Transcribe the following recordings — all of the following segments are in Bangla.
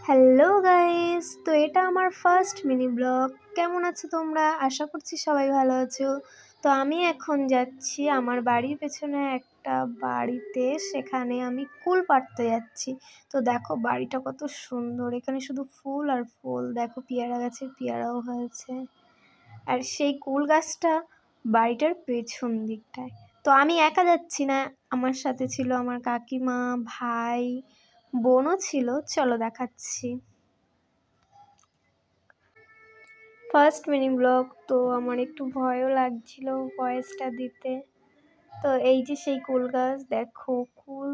হ্যালো গাইস, তো এটা আমার ফার্স্ট মিনি ব্লগ। কেমন আছো তোমরা? আশা করছি সবাই ভালো আছো। তো আমি এখন যাচ্ছি আমার বাড়ির পেছনে একটা বাড়িতে, সেখানে আমি কুল পাড়তে যাচ্ছি। তো দেখো বাড়িটা কত সুন্দর, এখানে শুধু ফুল আর ফুল। দেখো পেয়ারা গাছের পেয়ারাও হয়েছে, আর সেই কুল গাছটা বাড়িটার পেছন দিকটায়। তো আমি একা যাচ্ছি না, আমার সাথে ছিল আমার কাকিমা, ভাই, বোনও ছিল। চলো দেখাচ্ছি। ফার্স্ট মিনি ব্লগ, তো আমার একটু ভয়ও লাগছিল ভয়েসটা দিতে। তো এই যে সেই কুল গাছ, দেখো কুল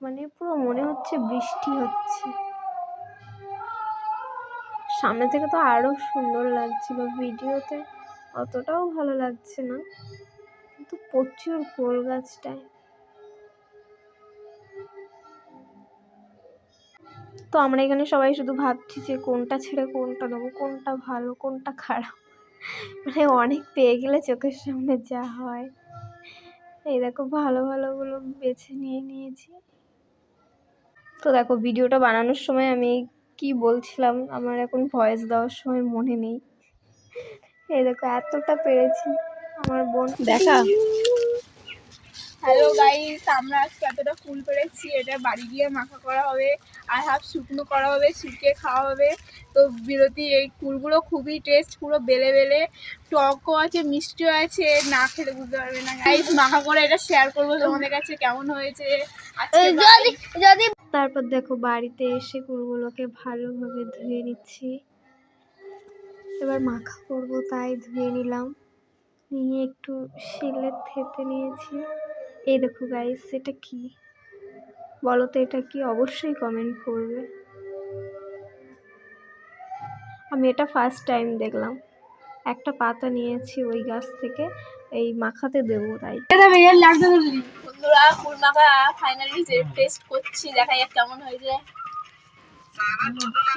মানে পুরো মনে হচ্ছে বৃষ্টি হচ্ছে। সামনে থেকে তো আরো সুন্দর লাগছিল, ভিডিওতে অতটাও ভালো লাগছে না, কিন্তু প্রচুর কুল গাছটায়। তো আমরা এখানে সবাই শুধু ভাবছি যে কোনটা ছেড়ে কোনটা নেবো, কোনটা ভালো কোনটা খারাপ। মানে অনেক পেয়ে গেলে চোখের সামনে যা হয়। এই দেখো ভালো ভালোগুলো বেছে নিয়েছি। তো দেখো ভিডিওটা বানানোর সময় আমি কি বলছিলাম আমার এখন ভয়েস দেওয়ার সময় মনে নেই। এই দেখো এতটা পেরেছি, আমার বোন দেখা। হ্যালো গাইস, আমরা আজকে এতটা ফুল পেরেছি, এটা বাড়ি গিয়ে মাখা করা হবে আর হাফ শুকনো করা হবে, শুকিয়ে খাওয়া হবে। তো বিরতি এই ফুলগুলো খুবই টেস্ট, পুরো বেলে বেলে, টকও আছে মিষ্টিও আছে, না খেলে বুঝতে পারবে না গাইস। মাখা করে এটা শেয়ার করবো তোমাদের কাছে কেমন হয়েছে। তারপর দেখো বাড়িতে এসে কুলগুলোকে ভালোভাবে ধুয়ে নিচ্ছি, এবার মাখা করব তাই ধুয়ে নিলাম, নিয়ে একটু শিলে থেতে নিয়েছি। এই দেখো গাইস, এটা কি বলো তো, এটা কি? অবশ্যই কমেন্ট করবে। আমি এটা ফার্স্ট টাইম দেখলাম। একটা পাতা নিয়েছি ওই গাছ থেকে, এই মাখাতে দেবো তাই। বন্ধুরা ফুল মাখা ফাইনালি টেস্ট করছি, দেখা যাক কেমন হয়েছে।